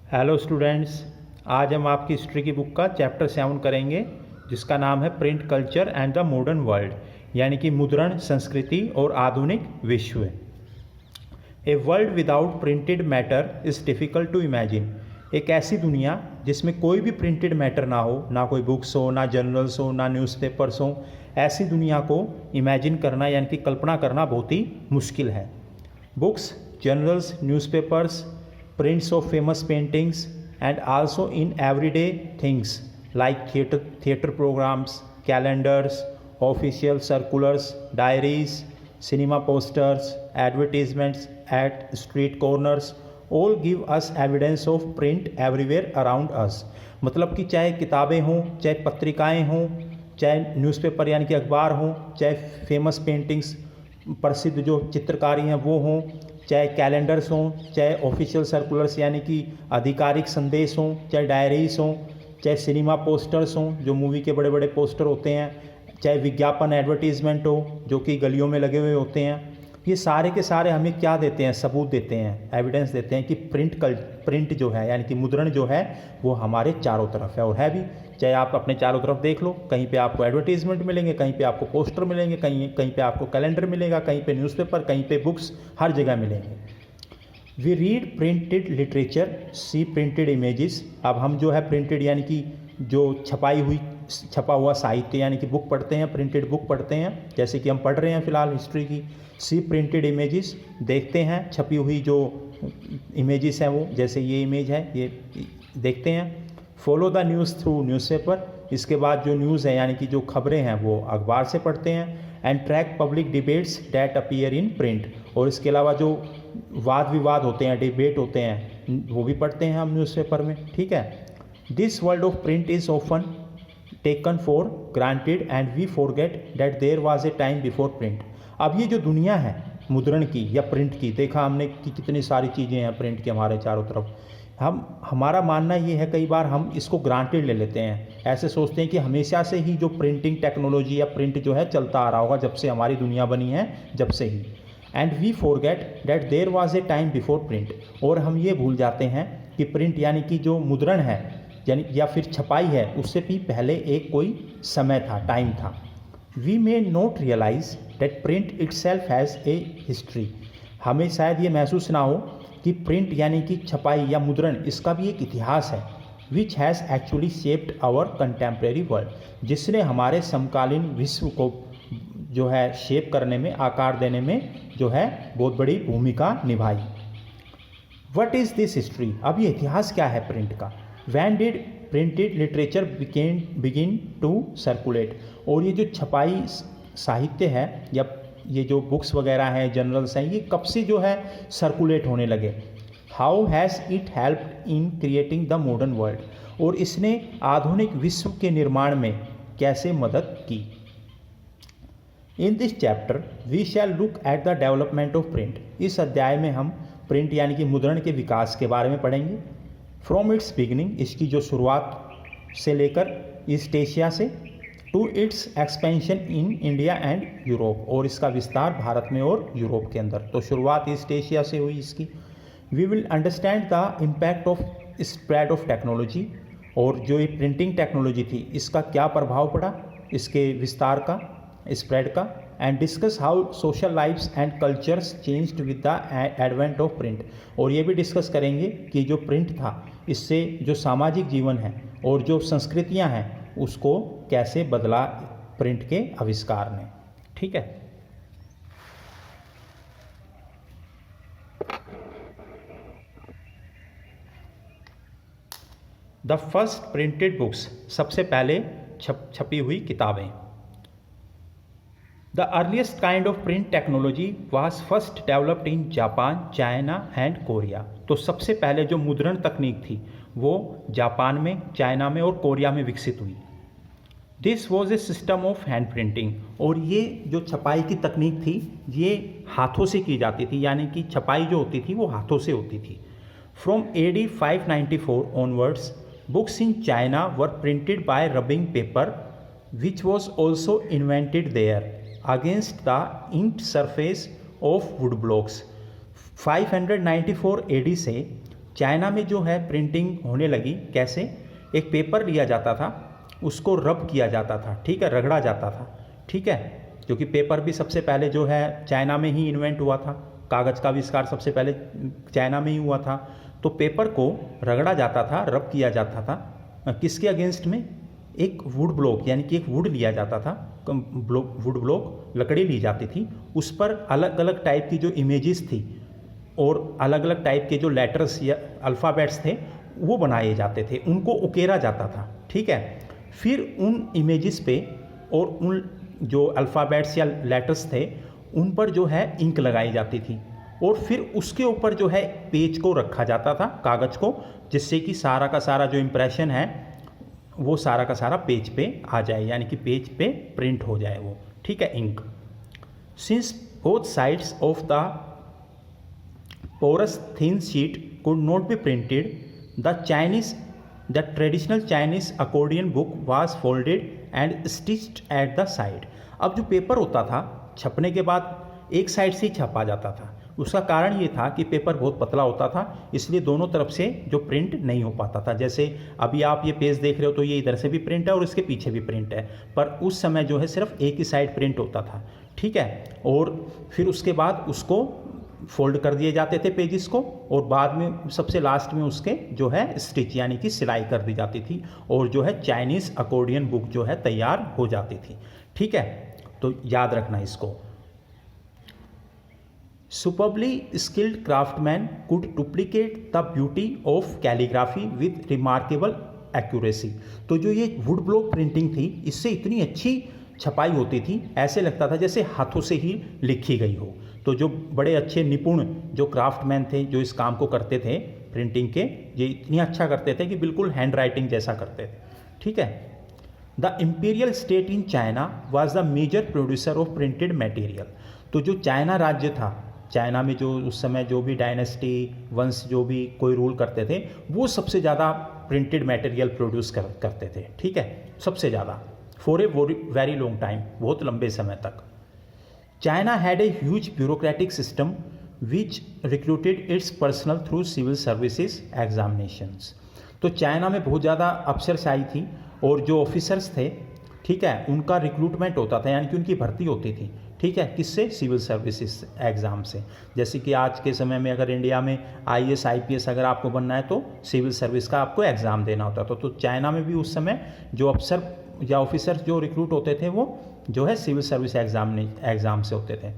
Hello students, आज हम आपकी हिस्ट्री की बुक का चैप्टर 7 करेंगे जिसका नाम है print culture and the modern world, यानी कि मुद्रण संस्कृति और आधुनिक विश्व। A world without printed matter is difficult to imagine. एक ऐसी दुनिया जिसमें कोई भी प्रिंटेड मैटर ना हो, ना कोई बुक्स हो, ना जर्नल्स हो, ना न्यूज़पेपर्स हो, ऐसी दुनिया को इमेजिन करना यानी कि कल्पना करना बहुत ही मुश्किल है। Books, journals, newspapers, prints of famous paintings, and also in everyday things like theater programs, calendars, official circulars, diaries, cinema posters, advertisements at street corners, all give us evidence of print everywhere around us। मतलब कि चाहे किताबें हों, चाहे पत्रिकाएं हों, चाहे newspaper यानी कि अखबार हों, चाहे फेमस पेंटिंग्स, प्रसिद्ध जो चित्रकारी हैं वो हों, चाहे कैलेंडर्स हों, चाहे ऑफिशियल सर्कुलर्स यानी कि आधिकारिक संदेश हों, चाहे डायरीज हों, चाहे सिनेमा पोस्टर्स हों जो मूवी के बड़े बड़े पोस्टर होते हैं, चाहे विज्ञापन एडवर्टीज़मेंट हो जो कि गलियों में लगे हुए होते हैं, ये सारे के सारे हमें क्या देते हैं? सबूत देते हैं, एविडेंस देते हैं कि प्रिंट जो है यानी कि मुद्रण जो है वो हमारे चारों तरफ है और है भी। चाहे आप अपने चारों तरफ देख लो, कहीं पे आपको एडवर्टीजमेंट मिलेंगे, कहीं पे आपको पोस्टर मिलेंगे, कहीं कहीं पे आपको कैलेंडर मिलेगा, कहीं पे न्यूज़पेपर, कहीं पे बुक्स, हर जगह मिलेंगे। We read printed literature, see printed images. अब हम जो है प्रिंटेड यानी कि जो छपा हुआ साहित्य यानी कि बुक पढ़ते हैं, प्रिंटेड बुक पढ़ते हैं, जैसे कि हम पढ़ रहे हैं फिलहाल हिस्ट्री की। सी प्रिंटेड इमेजेस, देखते हैं छपी हुई जो इमेजेस हैं वो, जैसे ये इमेज है ये देखते हैं। Follow the news through newspaper, इसके बाद जो न्यूज़ है यानी कि जो खबरें हैं वो अखबार से पढ़ते हैं। And track public debates that appear in print, और इसके अलावा जो वाद विवाद होते हैं, डिबेट होते हैं, वो भी पढ़ते हैं हम न्यूज़पेपर में। ठीक है। This world of print is often taken for granted and we forget that there was a time before print. अब ये जो दुनिया है मुद्रण की या प्रिंट की, देखा हमने कि कितनी सारी चीज़ें हैं प्रिंट के हमारे चारों तरफ। हमारा मानना ये है, कई बार हम इसको ग्रांटेड ले लेते हैं, ऐसे सोचते हैं कि हमेशा से ही जो प्रिंटिंग टेक्नोलॉजी या प्रिंट जो है चलता आ रहा होगा जब से हमारी दुनिया बनी है, जब से ही। And we forget that there was a time before print, और हम ये भूल जाते हैं कि प्रिंट यानी कि जो मुद्रण है यानी या फिर छपाई है, उससे भी पहले एक कोई समय था, टाइम था। We may not realise that print itself has a history. हमें शायद ये महसूस ना हो कि प्रिंट यानी कि छपाई या मुद्रण, इसका भी एक इतिहास है। Which has actually shaped our contemporary world, जिसने हमारे समकालीन विश्व को जो है शेप करने में, आकार देने में जो है बहुत बड़ी भूमिका निभाई। What is this history? अब ये इतिहास क्या है प्रिंट का? When did printed literature begin to circulate, और ये जो छपाई साहित्य है या ये जो बुक्स वगैरह हैं, जर्नल्स हैं, ये कब से जो है सर्कुलेट होने लगे? How has it helped in creating the modern world, और इसने आधुनिक विश्व के निर्माण में कैसे मदद की? In this chapter we shall look at the development of print. इस अध्याय में हम प्रिंट यानी कि मुद्रण के विकास के बारे में पढ़ेंगे। फ्रॉम इट्स बिगिनिंग, इसकी जो शुरुआत से लेकर ईस्ट एशिया से, to its expansion in India and Europe, और इसका विस्तार भारत में और यूरोप के अंदर। तो शुरुआत ईस्ट एशिया से हुई इसकी। We will understand the impact of spread of technology, और जो ये प्रिंटिंग टेक्नोलॉजी थी इसका क्या प्रभाव पड़ा, इसके विस्तार का, स्प्रेड का। And discuss how social lives and cultures changed with the advent of print, और ये भी डिस्कस करेंगे कि जो प्रिंट था इससे जो सामाजिक जीवन है और जो संस्कृतियां हैं उसको कैसे बदला प्रिंट के आविष्कार ने। ठीक है। द फर्स्ट प्रिंटेड बुक्स, सबसे पहले छपी हुई किताबें। The earliest kind of print technology was first developed in Japan, China and Korea. तो सबसे पहले जो मुद्रण तकनीक थी वो जापान में, चाइना में और कोरिया में विकसित हुई। This was a system of hand printing, और ये जो छपाई की तकनीक थी ये हाथों से की जाती थी, यानी कि छपाई जो होती थी वो हाथों से होती थी। From AD 594 onwards, books in China were printed by rubbing paper, which was also invented there against the inked surface of wood blocks. 594 AD से चाइना में जो है प्रिंटिंग होने लगी कैसे, एक पेपर लिया जाता था, उसको रब किया जाता था, ठीक है, रगड़ा जाता था, ठीक है, क्योंकि पेपर भी सबसे पहले जो है चाइना में ही इन्वेंट हुआ था, कागज़ का आविष्कार सबसे पहले चाइना में ही हुआ था। तो पेपर को रगड़ा जाता था, रब किया जाता था, किसके अगेंस्ट में, एक वुड ब्लॉक यानी कि एक वुड लिया जाता था, वुड ब्लॉक लकड़ी ली जाती थी, उस पर अलग अलग टाइप की जो इमेजेस थी और अलग अलग टाइप के जो लेटर्स या अल्फ़ाबेट्स थे वो बनाए जाते थे, उनको उकेरा जाता था, ठीक है। फिर उन इमेजेस पे और उन जो अल्फ़ाबेट्स या लेटर्स थे उन पर जो है इंक लगाई जाती थी और फिर उसके ऊपर जो है पेज को रखा जाता था, कागज़ को, जिससे कि सारा का सारा जो इम्प्रेशन है वो सारा का सारा पेज पे आ जाए, यानी कि पेज पे प्रिंट हो जाए वो, ठीक है, ink. Since both sides of the porous thin sheet could not be printed, the traditional Chinese accordion book was folded and stitched at the side. अब जो पेपर होता था छपने के बाद एक साइड से ही छपा जाता था, उसका कारण ये था कि पेपर बहुत पतला होता था, इसलिए दोनों तरफ से जो प्रिंट नहीं हो पाता था। जैसे अभी आप ये पेज देख रहे हो तो ये इधर से भी प्रिंट है और इसके पीछे भी प्रिंट है, पर उस समय जो है सिर्फ एक ही साइड प्रिंट होता था, ठीक है। और फिर उसके बाद उसको फोल्ड कर दिए जाते थे पेजेस को और बाद में सबसे लास्ट में उसके जो है स्टिच यानी कि सिलाई कर दी जाती थी और जो है चाइनीज़ अकॉर्डियन बुक जो है तैयार हो जाती थी, ठीक है। तो याद रखना इसको। Superbly skilled craftsman could duplicate the beauty of calligraphy with remarkable accuracy. तो जो ये वुड ब्लॉक प्रिंटिंग थी इससे इतनी अच्छी छपाई होती थी, ऐसे लगता था जैसे हाथों से ही लिखी गई हो। तो जो बड़े अच्छे निपुण जो क्राफ्टमैन थे जो इस काम को करते थे प्रिंटिंग के, ये इतनी अच्छा करते थे कि बिल्कुल हैंड राइटिंग जैसा करते थे, ठीक है। The imperial state in China was the major producer of printed material. तो जो चाइना राज्य था, चाइना में जो उस समय जो भी डायनेस्टी वंश जो भी कोई रूल करते थे वो सबसे ज़्यादा प्रिंटेड मटेरियल प्रोड्यूस करते थे, ठीक है, सबसे ज़्यादा, for a very long time, बहुत लंबे समय तक। China had a huge bureaucratic system which recruited its personnel through civil services examinations. तो चाइना में बहुत ज़्यादा अफसरशाही थी और जो ऑफिसर्स थे, ठीक है, उनका रिक्रूटमेंट होता था, यानी कि उनकी भर्ती होती थी, ठीक है, किससे, सिविल सर्विसेज एग्ज़ाम से। जैसे कि आज के समय में अगर इंडिया में IAS IPS अगर आपको बनना है तो सिविल सर्विस का आपको एग्ज़ाम देना होता था। तो चाइना में भी उस समय जो अफसर या ऑफिसर जो रिक्रूट होते थे वो जो है सिविल सर्विस एग्ज़ाम से होते थे।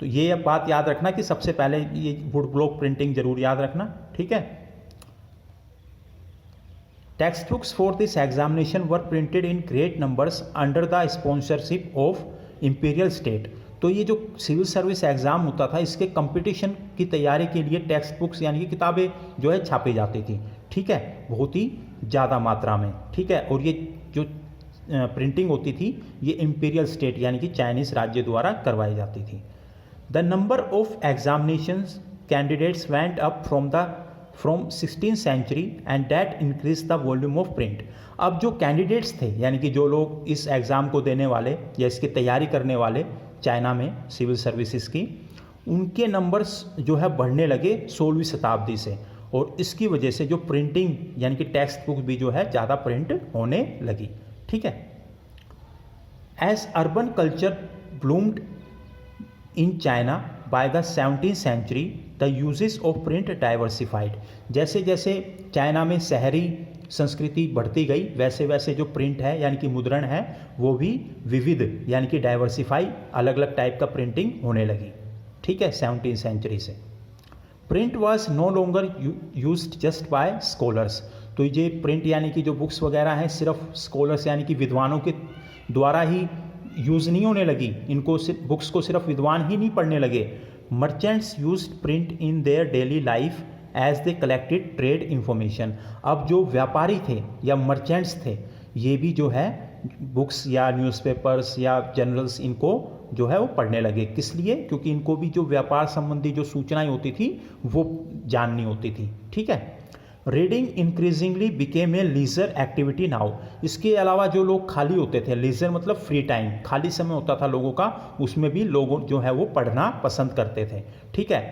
तो ये बात याद रखना कि सबसे पहले ये वुड ब्लॉक प्रिंटिंग जरूर याद रखना, ठीक है। Text books for this examination were printed in great numbers under the sponsorship of imperial state. तो ये जो सिविल सर्विस एग्ज़ाम होता था इसके कंपटीशन की तैयारी के लिए टेक्स्ट बुक्स यानी कि किताबें जो है छापी जाती थी, ठीक है, बहुत ही ज़्यादा मात्रा में, ठीक है। और ये जो प्रिंटिंग होती थी ये इंपीरियल स्टेट यानी कि चाइनीज़ राज्य द्वारा करवाई जाती थी। The number of examinations candidates went up from 16th century and that increase the volume of print. अब जो कैंडिडेट्स थे यानी कि जो लोग इस एग्ज़ाम को देने वाले या इसकी तैयारी करने वाले चाइना में सिविल सर्विसेज की, उनके नंबर्स जो है बढ़ने लगे 16वीं शताब्दी से और इसकी वजह से जो प्रिंटिंग यानी कि टेक्स्ट बुक भी जो है ज़्यादा प्रिंट होने लगी, ठीक है। As urban culture bloomed in China by the 17th century the uses of print diversified. जैसे जैसे चाइना में शहरी संस्कृति बढ़ती गई वैसे वैसे जो प्रिंट है यानी कि मुद्रण है वो भी विविध यानी कि डाइवर्सिफाई अलग अलग टाइप का प्रिंटिंग होने लगी, ठीक है, 17th सेंचुरी से। Print was no longer used just by scholars. तो ये प्रिंट यानी कि जो बुक्स वगैरह हैं सिर्फ स्कॉलर्स यानी कि विद्वानों के द्वारा ही यूज़ नहीं होने लगी, इनको बुक्स को सिर्फ विद्वान ही नहीं पढ़ने लगे। Merchants used print in their daily life as they collected trade information. अब जो व्यापारी थे या मर्चेंट्स थे ये भी जो है बुक्स या न्यूज़पेपर्स या जर्नल्स इनको जो है वो पढ़ने लगे, किस लिए, क्योंकि इनको भी जो व्यापार संबंधी जो सूचनाएं होती थी वो जाननी होती थी, ठीक है। Reading increasingly became a leisure activity now. इसके अलावा जो लोग खाली होते थे, लीजर मतलब फ्री टाइम, खाली समय होता था लोगों का, उसमें भी लोग जो है वो पढ़ना पसंद करते थे, ठीक है।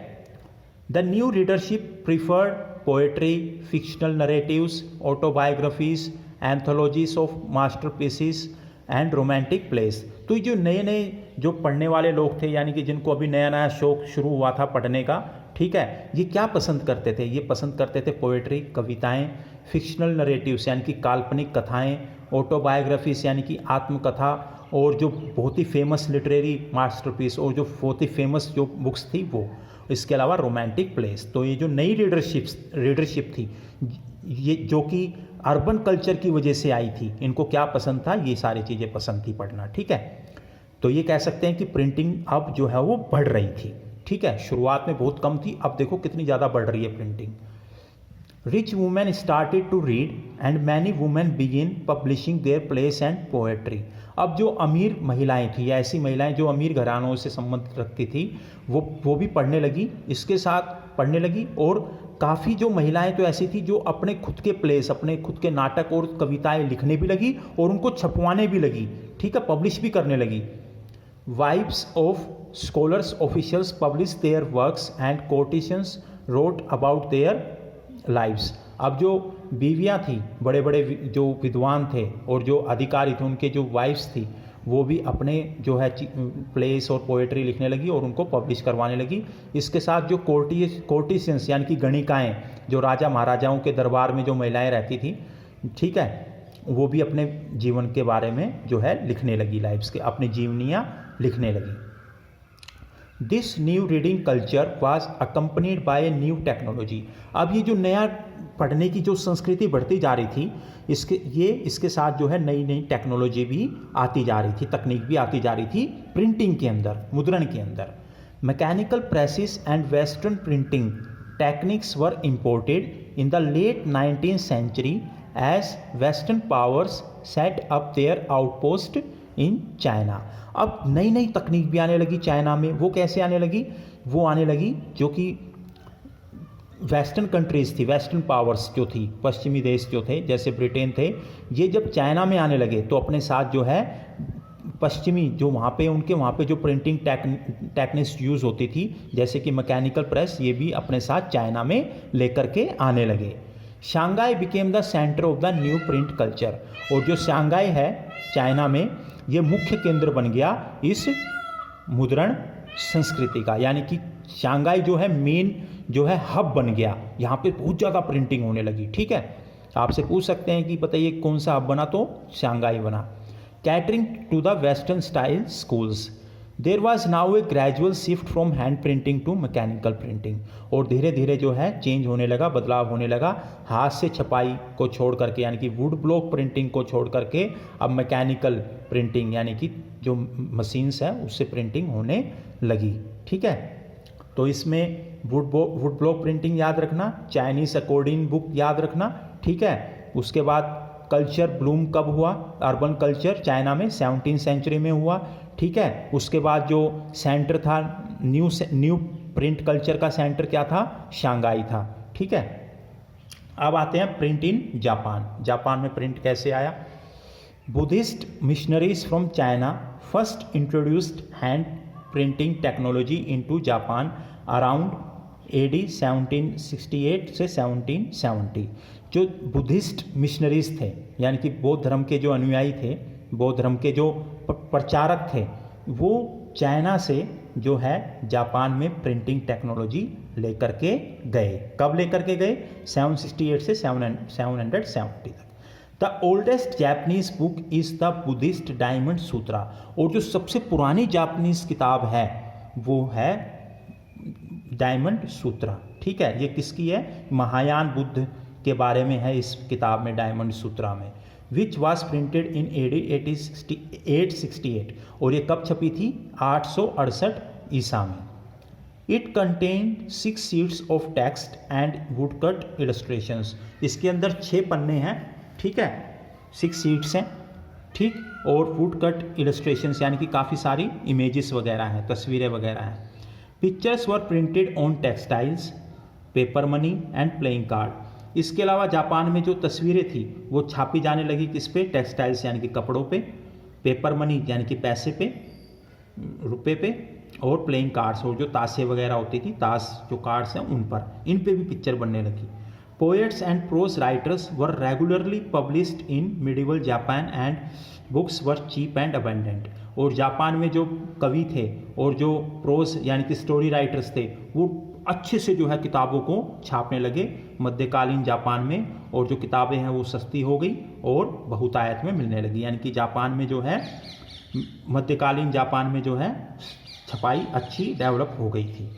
The new readership preferred poetry, fictional narratives, autobiographies, anthologies of masterpieces and romantic plays. तो ये जो नए नए जो पढ़ने वाले लोग थे, यानी कि जिनको अभी नया नया शौक शुरू हुआ था पढ़ने का, ठीक है, ये क्या पसंद करते थे? ये पसंद करते थे पोएट्री, कविताएं, फिक्शनल नरेटिव्स यानी कि काल्पनिक कथाएं, ऑटोबायोग्राफीज यानी कि आत्मकथा, और जो बहुत ही फेमस लिटरेरी मास्टरपीस और जो बहुत ही फेमस जो बुक्स थी वो, इसके अलावा रोमांटिक प्लेस। तो ये जो नई रीडरशिप थी, ये जो कि अर्बन कल्चर की वजह से आई थी, इनको क्या पसंद था? ये सारी चीज़ें पसंद थी पढ़ना, ठीक है। तो ये कह सकते हैं कि प्रिंटिंग अब जो है वो बढ़ रही थी, ठीक है। शुरुआत में बहुत कम थी, अब देखो कितनी ज़्यादा बढ़ रही है printing. Rich women started to read and many women begin publishing their plays and poetry. अब जो अमीर महिलाएं थी, या ऐसी महिलाएं जो अमीर घरानों से संबंध रखती थी, वो भी पढ़ने लगी, इसके साथ पढ़ने लगी। और काफ़ी जो महिलाएं तो ऐसी थी जो अपने खुद के प्लेस, अपने खुद के नाटक और कविताएं लिखने भी लगी और उनको छपवाने भी लगी, ठीक है, पब्लिश भी करने लगी। Wives of scholars officials publish their works and courtesans wrote about their lives. अब जो बीवियां थी, बड़े बड़े जो विद्वान थे और जो अधिकारी थे, उनके जो वाइफ्स थी, वो भी अपने जो है प्लेस और पोएट्री लिखने लगी और उनको पब्लिश करवाने लगी। इसके साथ जो कोर्टिशंस यानी कि गणिकाएं, जो राजा महाराजाओं के दरबार में जो महिलाएं रहती थी, ठीक है, वो भी अपने जीवन के बारे में जो है लिखने लगी, लाइफ्स के अपनी जीवनियाँ लिखने लगी। This new reading culture was accompanied by a new technology. अब ये जो नया पढ़ने की जो संस्कृति बढ़ती जा रही थी, इसके साथ जो है नई नई टेक्नोलॉजी भी आती जा रही थी, तकनीक भी आती जा रही थी प्रिंटिंग के अंदर, मुद्रण के अंदर। Mechanical presses and western printing techniques were imported in the late 19th century as western powers set up their outposts in China. अब नई नई तकनीक भी आने लगी चाइना में। वो कैसे आने लगी? वो आने लगी जो कि वेस्टर्न कंट्रीज़ थी, वेस्टर्न पावर्स जो थी, पश्चिमी देश जो थे, जैसे ब्रिटेन थे, ये जब चाइना में आने लगे तो अपने साथ जो है पश्चिमी जो वहाँ पे जो प्रिंटिंग टेक्निक्स यूज़ होती थी, जैसे कि मैकेनिकल प्रेस, ये भी अपने साथ चाइना में लेकर के आने लगे। Shanghai became the centre of the new print culture. और जो शंघाई है चाइना में, ये मुख्य केंद्र बन गया इस मुद्रण संस्कृति का, यानी कि शंघाई जो है मेन जो है हब बन गया, यहाँ पे बहुत ज़्यादा प्रिंटिंग होने लगी, ठीक है। आपसे पूछ सकते हैं कि बताइए कौन सा हब बना? तो शंघाई बना। Catering to the western style schools, there was now a gradual shift from hand printing to mechanical printing. और धीरे धीरे जो है चेंज होने लगा, बदलाव होने लगा, हाथ से छपाई को छोड़ करके, यानी कि वुड ब्लॉक प्रिंटिंग को छोड़ करके अब मैकेनिकल प्रिंटिंग, यानी कि जो मशीन्स है उससे प्रिंटिंग होने लगी, ठीक है। तो इसमें वुड ब्लॉक प्रिंटिंग याद रखना, चाइनीज अकॉर्डिंग बुक याद रखना, ठीक है। उसके बाद कल्चर ब्लूम कब हुआ? अर्बन कल्चर चाइना में 17th सेंचुरी में हुआ, ठीक है। उसके बाद जो सेंटर था न्यू प्रिंट कल्चर का सेंटर क्या था? शंघाई था, ठीक है। अब आते हैं प्रिंट इन जापान। जापान में प्रिंट कैसे आया? Buddhist missionaries from China first introduced hand printing technology into Japan around AD 1768 से 1770। जो बुद्धिस्ट मिशनरीज थे, यानी कि बौद्ध धर्म के जो अनुयायी थे, बौद्ध धर्म के जो प्रचारक थे, वो चाइना से जो है जापान में प्रिंटिंग टेक्नोलॉजी लेकर के गए। कब लेकर के गए? 768 से 770 तक। The oldest Japanese book is the Buddhist Diamond Sutra. और जो सबसे पुरानी जापानीज किताब है वो है डायमंड सूत्रा, ठीक है। ये किसकी है? महायान बुद्ध के बारे में है इस किताब में, डायमंड सूत्रा में। Which was printed in AD 868। और ये कब छपी थी? 868 ईसा में। It contain 6 sheets of text and woodcut illustrations. इसके अंदर 6 पन्ने हैं, ठीक है, 6 शीट्स हैं, ठीक, और वुडकट इलस्ट्रेशंस यानी कि काफ़ी सारी इमेजेस वगैरह हैं, तस्वीरें वगैरह हैं। Pictures were printed on textiles, paper money and playing card. इसके अलावा जापान में जो तस्वीरें थी वो छापी जाने लगी किस पे? टेक्सटाइल्स यानी कि कपड़ों पे, पेपर मनी यानी कि पैसे पे, रुपए पे, और प्लेइंग कार्ड्स, और जो ताशे वगैरह होती थी, ताश जो कार्ड्स हैं उन पर, इन पे भी पिक्चर बनने लगी। Poets and prose writers were regularly published in medieval Japan and books were cheap and abundant. और जापान में जो कवि थे और जो प्रोज यानी कि स्टोरी राइटर्स थे वो अच्छे से जो है किताबों को छापने लगे मध्यकालीन जापान में, और जो किताबें हैं वो सस्ती हो गई और बहुतायत में मिलने लगी। यानी कि जापान में जो है, मध्यकालीन जापान में जो है छपाई अच्छी डेवलप हो गई थी।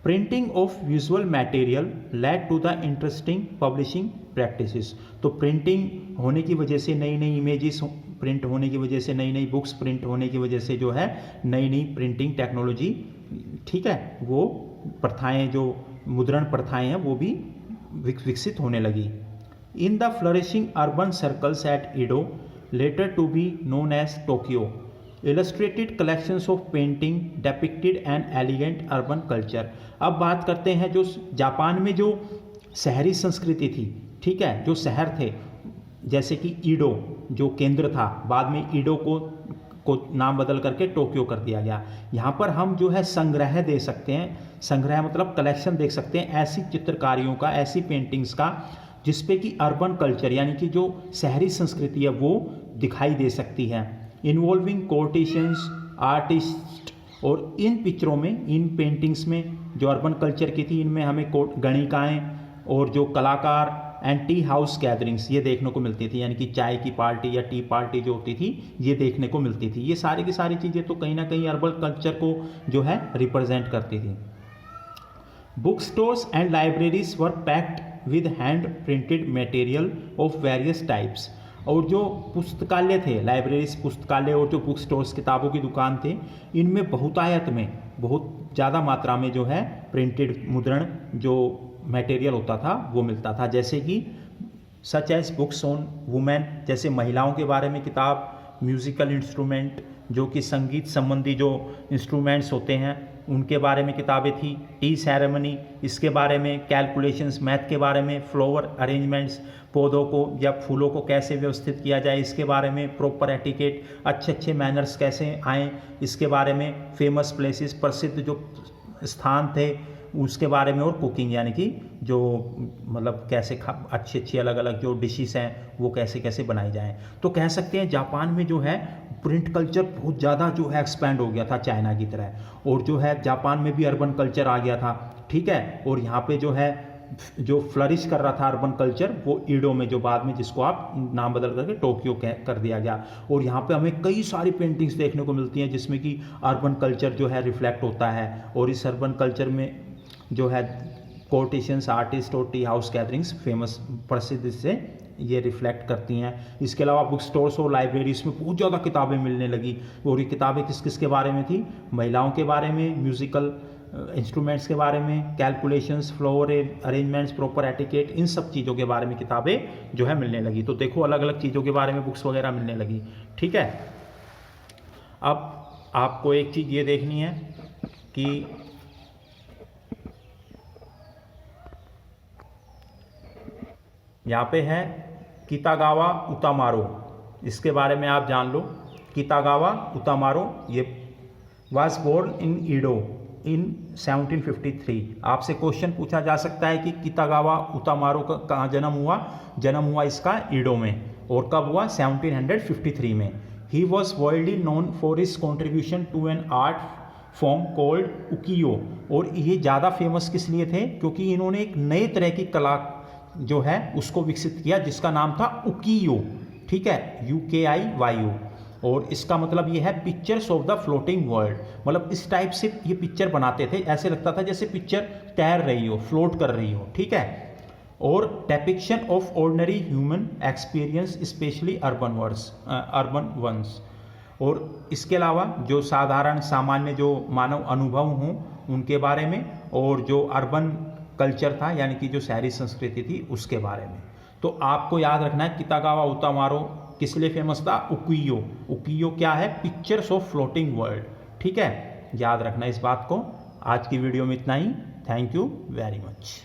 Printing of visual material led to the interesting publishing practices. तो प्रिंटिंग होने की वजह से, नई नई इमेजेस प्रिंट होने की वजह से, नई नई बुक्स प्रिंट होने की वजह से जो है नई नई प्रिंटिंग टेक्नोलॉजी, ठीक है, वो प्रथाएं, जो मुद्रण प्रथाएं हैं वो भी विकसित होने लगी। In the flourishing urban circles at Edo, later to be known as Tokyo, illustrated collections of painting depicted an elegant urban culture. अब बात करते हैं जो जापान में जो शहरी संस्कृति थी, ठीक है, जो शहर थे, जैसे कि ईडो जो केंद्र था, बाद में ईडो को नाम बदल करके टोक्यो कर दिया गया। यहाँ पर हम जो है संग्रह दे सकते हैं, संग्रह मतलब कलेक्शन देख सकते हैं ऐसी चित्रकारियों का, ऐसी पेंटिंग्स का जिसपे कि अर्बन कल्चर यानी कि जो शहरी संस्कृति है वो दिखाई दे सकती है, इन्वॉल्विंग कोर्टिशियंस, आर्टिस्ट। और इन पिक्चरों में, इन पेंटिंग्स में जो अर्बन कल्चर की थी, इनमें हमें गणिकाएँ और जो कलाकार एंड टी हाउस गैदरिंग्स ये देखने को मिलती थी, यानी कि चाय की पार्टी या टी पार्टी जो होती थी ये देखने को मिलती थी। ये सारी की सारी चीज़ें तो कहीं ना कहीं अर्बन कल्चर को जो है रिप्रेजेंट करती थी। Book stores and libraries were packed with hand printed material of various types. और जो पुस्तकालय थे, लाइब्रेरीज पुस्तकालय, और जो बुक स्टोर्स किताबों की दुकान थे, इनमें बहुतायत में, बहुत ज़्यादा मात्रा में जो है प्रिंटेड मुद्रण जो मटेरियल होता था वो मिलता था। जैसे कि such as books on women, जैसे महिलाओं के बारे में किताब, म्यूज़िकल इंस्ट्रूमेंट जो कि संगीत संबंधी जो इंस्ट्रूमेंट्स होते हैं उनके बारे में किताबें थी, टी सेरेमनी इसके बारे में, कैलकुलेशंस मैथ के बारे में, फ्लावर अरेंजमेंट्स पौधों को या फूलों को कैसे व्यवस्थित किया जाए इसके बारे में, प्रॉपर एटिकेट, अच्छे अच्छे मैनर्स कैसे आएँ इसके बारे में, फेमस प्लेसेस प्रसिद्ध जो स्थान थे उसके बारे में, और कुकिंग यानी कि जो मतलब कैसे अच्छी अच्छी अलग अलग जो डिशेस हैं वो कैसे कैसे बनाई जाएं। तो कह सकते हैं जापान में जो है प्रिंट कल्चर बहुत ज़्यादा जो है एक्सपेंड हो गया था चाइना की तरह, और जो है जापान में भी अर्बन कल्चर आ गया था, ठीक है। और यहाँ पे जो है जो फ्लरिश कर रहा था अर्बन कल्चर वो ईडो में, जो बाद में जिसको आप नाम बदल करके टोक्यो कर दिया गया। और यहाँ पे हमें कई सारी पेंटिंग्स देखने को मिलती हैं जिसमें कि अर्बन कल्चर जो है रिफ्लेक्ट होता है, और इस अर्बन कल्चर में जो है कोर्टिशियंस, आर्टिस्ट और टी हाउस गैदरिंग्स फेमस प्रसिद्ध से ये रिफ्लेक्ट करती हैं। इसके अलावा बुक स्टोर्स और लाइब्रेरीज में बहुत ज़्यादा किताबें मिलने लगी, और ये किताबें किस किस के बारे में थी, महिलाओं के बारे में, म्यूज़िकल इंस्ट्रूमेंट्स के बारे में, calculations, flower arrangements, proper etiquette, इन सब चीज़ों के बारे में किताबें जो है मिलने लगी। तो देखो अलग अलग चीज़ों के बारे में बुक्स वगैरह मिलने लगी, ठीक है। अब आपको एक चीज़ ये देखनी है कि यहाँ पे है कितागावा उतामारो, इसके बारे में आप जान लो। कितागावा उतामारो ये वाज बोर्न इन ईडो इन 1753। आपसे क्वेश्चन पूछा जा सकता है कि कितागावा उतामारो का कहाँ जन्म हुआ। जन्म हुआ इसका ईडो में, और कब हुआ, 1753 में। He was worldly known for his contribution to an art form called ukiyo. और ये ज़्यादा फेमस किस लिए थे, क्योंकि इन्होंने एक नए तरह की कला जो है उसको विकसित किया जिसका नाम था उकियो, ठीक है, UKIYO। और इसका मतलब ये है pictures of the floating world. मतलब इस टाइप से ये पिक्चर बनाते थे, ऐसे लगता था जैसे पिक्चर तैर रही हो, फ्लोट कर रही हो, ठीक है। और depiction of ordinary human experience specially urban ones. और इसके अलावा जो साधारण सामान्य जो मानव अनुभव हों उनके बारे में, और जो अर्बन कल्चर था यानी कि जो शहरी संस्कृति थी उसके बारे में। तो आपको याद रखना है कितागावा उतामारो किस लिए फेमस था, उकियो। उकियो क्या है, पिक्चर्स ऑफ फ्लोटिंग वर्ल्ड, ठीक है, याद रखना इस बात को। आज की वीडियो में इतना ही, थैंक यू वेरी मच।